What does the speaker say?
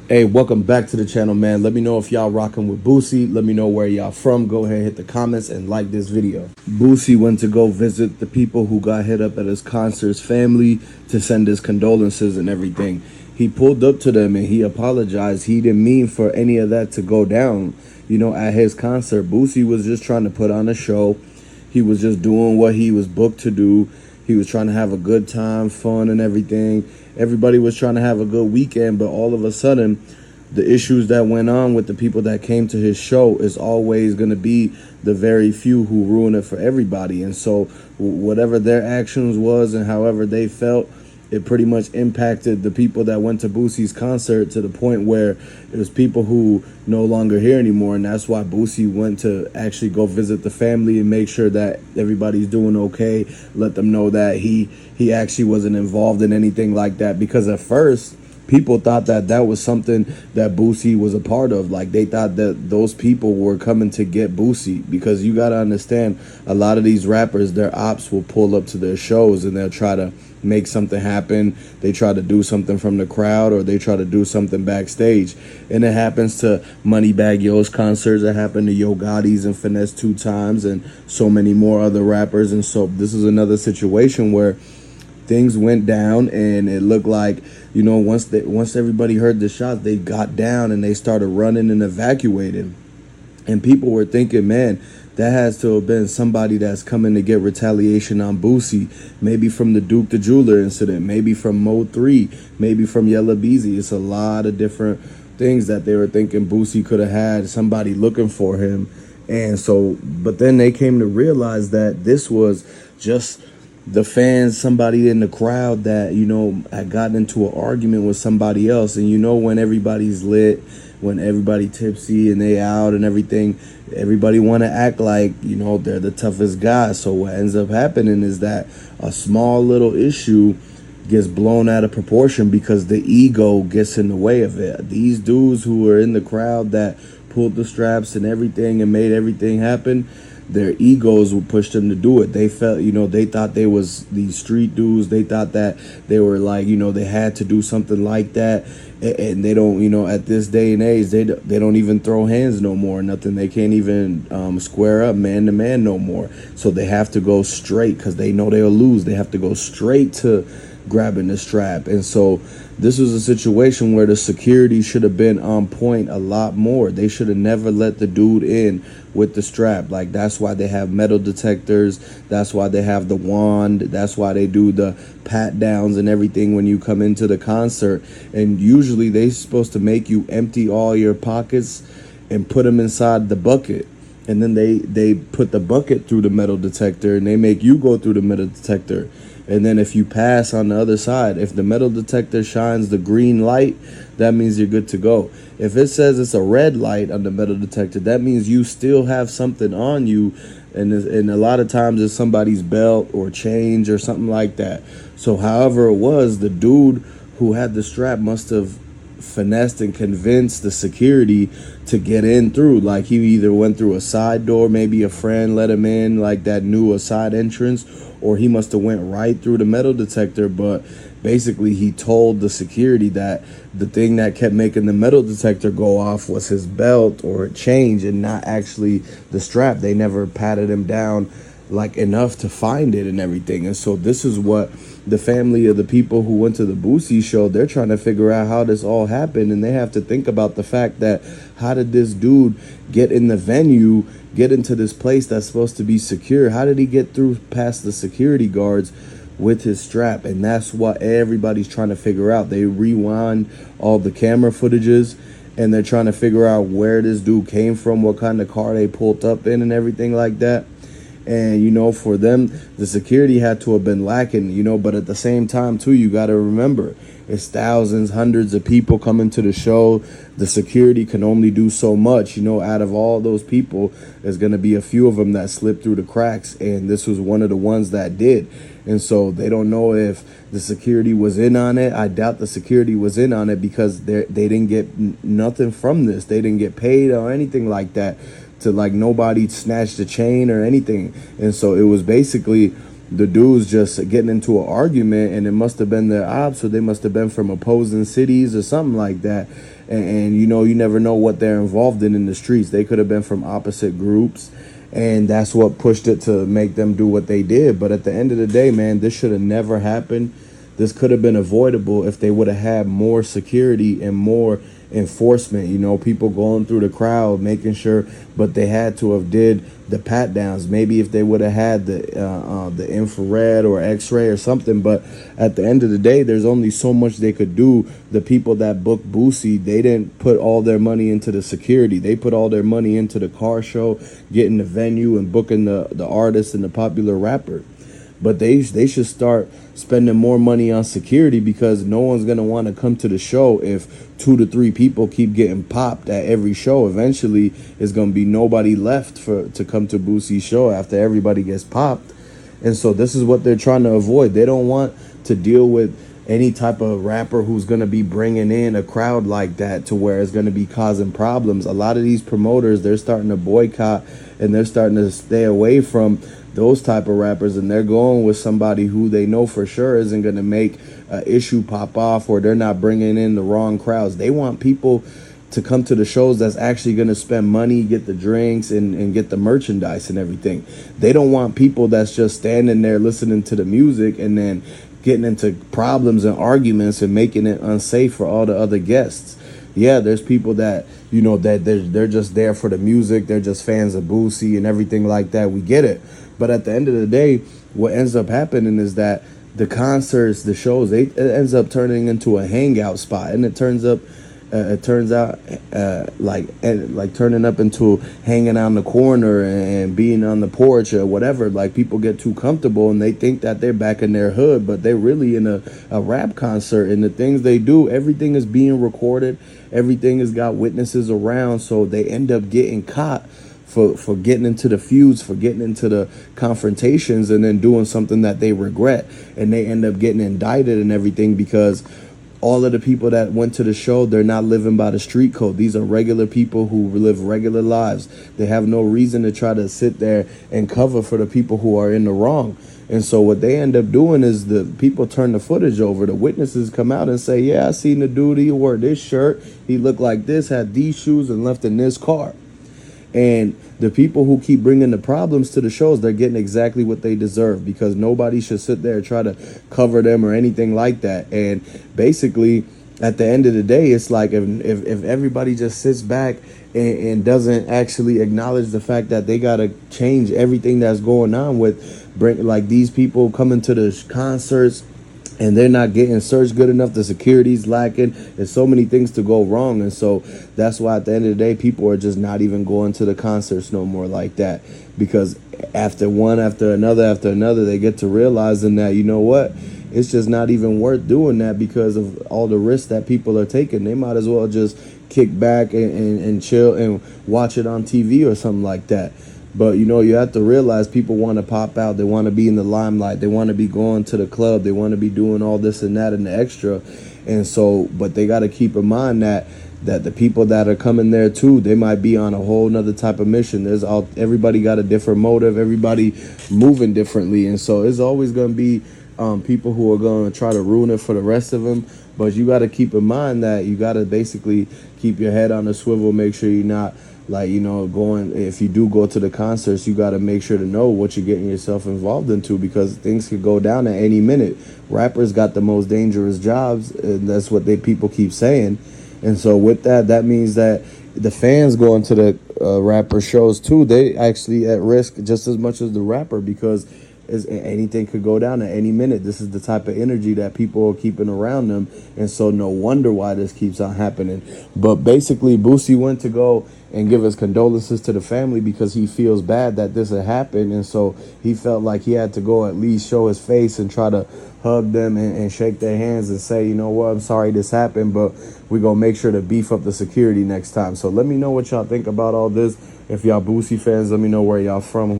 Hey, welcome back to the channel, man. Let me know if y'all rocking with Boosie. Let me know where y'all from. Go ahead, hit the comments, and like this video. Boosie went to go visit the people who got hit up at his concert's family to send his condolences and everything. He pulled up to them and he apologized. He didn't mean for any of that to go down, at his concert. Boosie was just trying to put on a show. He was just doing what he was booked to do. He was trying to have a good time, fun and everything. Everybody was trying to have a good weekend, but all of a sudden, the issues that went on with the people that came to his show is always going to be the very few who ruin it for everybody. And so whatever their actions was and however they felt, it pretty much impacted the people that went to Boosie's concert to the point where it was people who no longer here anymore. And that's why Boosie went to actually go visit the family and make sure that everybody's doing okay. Let them know that he actually wasn't involved in anything like that. Because at first, people thought that that was something that Boosie was a part of. Like, they thought that those people were coming to get Boosie. Because you got to understand, a lot of these rappers, their ops will pull up to their shows and they'll try to make something happen. They try to do something from the crowd, or they try to do something backstage. And it happens to Moneybagg Yo's concerts. It happened to Yo Gotti's and Finesse 2 Times and so many more other rappers. And so this is another situation where things went down and it looked like, once everybody heard the shots, they got down and they started running and evacuating. And people were thinking, man, that has to have been somebody that's coming to get retaliation on Boosie. Maybe from the Duke the Jeweler incident, maybe from Mo 3, maybe from lilboosie. It's a lot of different things that they were thinking Boosie could have had somebody looking for him. And so, but then they came to realize that this was just the fans, somebody in the crowd that, had gotten into an argument with somebody else. And when everybody's lit, when everybody tipsy and they out and everything, everybody want to act like, they're the toughest guy. So what ends up happening is that a small little issue gets blown out of proportion because the ego gets in the way of it. These dudes who were in the crowd that pulled the straps and everything and made everything happen, their egos would push them to do it. They felt, they thought they was these street dudes. They thought that they were like, they had to do something like that. And they don't, at this day and age, they don't even throw hands no more, nothing. They can't even square up man to man no more. So they have to go straight because they know they'll lose. They have to go straight to grabbing the strap. And so this was a situation where the security should have been on point a lot more. They should have never let the dude in with the strap. Like, that's why they have metal detectors. That's why they have the wand. That's why they do the pat downs and everything when you come into the concert. And usually they're supposed to make you empty all your pockets and put them inside the bucket. And then they put the bucket through the metal detector and they make you go through the metal detector. And then if you pass on the other side, if the metal detector shines the green light, that means you're good to go. If it says it's a red light on the metal detector, that means you still have something on you. And a lot of times it's somebody's belt or change or something like that. So however it was, the dude who had the strap must have finessed and convinced the security to get in through. Like, he either went through a side door, maybe a friend let him in, like that knew a side entrance, or he must have went right through the metal detector. But basically he told the security that the thing that kept making the metal detector go off was his belt or change and not actually the strap. They never patted him down like enough to find it and everything. And so this is what the family of the people who went to the Boosie show, they're trying to figure out how this all happened. And they have to think about the fact that, how did this dude get in the venue, get into this place that's supposed to be secure? How did he get through past the security guards with his strap? And that's what everybody's trying to figure out. They rewind all the camera footages and they're trying to figure out where this dude came from, what kind of car they pulled up in and everything like that. And, for them, the security had to have been lacking, but at the same time, too, you got to remember, it's thousands, hundreds of people coming to the show. The security can only do so much. Out of all those people, there's going to be a few of them that slip through the cracks. And this was one of the ones that did. And so they don't know if the security was in on it. I doubt the security was in on it because they didn't get nothing from this. They didn't get paid or anything like that. To, like, nobody snatched the chain or anything. And so it was basically the dudes just getting into an argument, and it must have been their ops, or they must have been from opposing cities or something like that. And you know, you never know what they're involved in the streets. They could have been from opposite groups, and that's what pushed it to make them do what they did. But at the end of the day, man, this should have never happened. This could have been avoidable if they would have had more security and more enforcement, you know, people going through the crowd making sure. But they had to have did the pat downs. Maybe if they would have had the infrared or x-ray or something. But at the end of the day, there's only so much they could do. The people that booked Boosie, they didn't put all their money into the security. They put all their money into the car show, getting the venue, and booking the artist and the popular rapper. But they should start spending more money on security, because no one's going to want to come to the show if 2 to 3 people keep getting popped at every show. Eventually, it's going to be nobody left to come to Boosie's show after everybody gets popped. And so this is what they're trying to avoid. They don't want to deal with any type of rapper who's going to be bringing in a crowd like that to where it's going to be causing problems. A lot of these promoters, they're starting to boycott, and they're starting to stay away from those type of rappers, and they're going with somebody who they know for sure isn't going to make an issue pop off, or they're not bringing in the wrong crowds. They want people to come to the shows that's actually going to spend money, get the drinks, and get the merchandise and everything. They don't want people that's just standing there listening to the music and then getting into problems and arguments and making it unsafe for all the other guests. Yeah, there's people that, you know, that they're just there for the music. They're just fans of Boosie and everything like that. We get it. But at the end of the day, what ends up happening is that the concerts, the shows, it ends up turning into a hangout spot, and it turns out like turning up into hanging out in the corner and being on the porch or whatever. Like, people get too comfortable and they think that they're back in their hood, but they're really in a rap concert. And the things they do, everything is being recorded, everything has got witnesses around, so they end up getting caught for getting into the feuds, for getting into the confrontations, and then doing something that they regret, and they end up getting indicted and everything, because all of the people that went to the show, they're not living by the street code. These are regular people who live regular lives. They have no reason to try to sit there and cover for the people who are in the wrong. And so what they end up doing is the people turn the footage over. The witnesses come out and say, yeah, I seen the dude, he wore this shirt, he looked like this, had these shoes, and left in this car. And the people who keep bringing the problems to the shows, they're getting exactly what they deserve, because nobody should sit there and try to cover them or anything like that. And basically, at the end of the day, it's like if everybody just sits back and doesn't actually acknowledge the fact that they got to change everything that's going on with like these people coming to the concerts, and they're not getting searched good enough, the security's lacking, there's so many things to go wrong. And so that's why at the end of the day, people are just not even going to the concerts no more like that, because after one after another, they get to realizing that, you know what, it's just not even worth doing that because of all the risks that people are taking. They might as well just kick back and chill and watch it on TV or something like that. But, you know, you have to realize people want to pop out. They want to be in the limelight. They want to be going to the club. They want to be doing all this and that and the extra. And so, but they got to keep in mind that the people that are coming there too, they might be on a whole nother type of mission. Everybody got a different motive. Everybody moving differently. And so it's always going to be people who are going to try to ruin it for the rest of them. But you got to keep in mind that you got to basically keep your head on the swivel. Make sure you're not, like, you know, if you do go to the concerts, you got to make sure to know what you're getting yourself involved into, because things could go down at any minute. Rappers got the most dangerous jobs, and that's what people keep saying. And so with that means that the fans going to the rapper shows too, they actually at risk just as much as the rapper, because anything could go down at any minute. This is the type of energy that people are keeping around them, and so no wonder why this keeps on happening. But basically, Boosie went to go and give his condolences to the family because he feels bad that this had happened, and so he felt like he had to go at least show his face and try to hug them and shake their hands and say, you know what, I'm sorry this happened, but we're going to make sure to beef up the security next time. So let me know what y'all think about all this. If y'all Boosie fans, let me know where y'all from.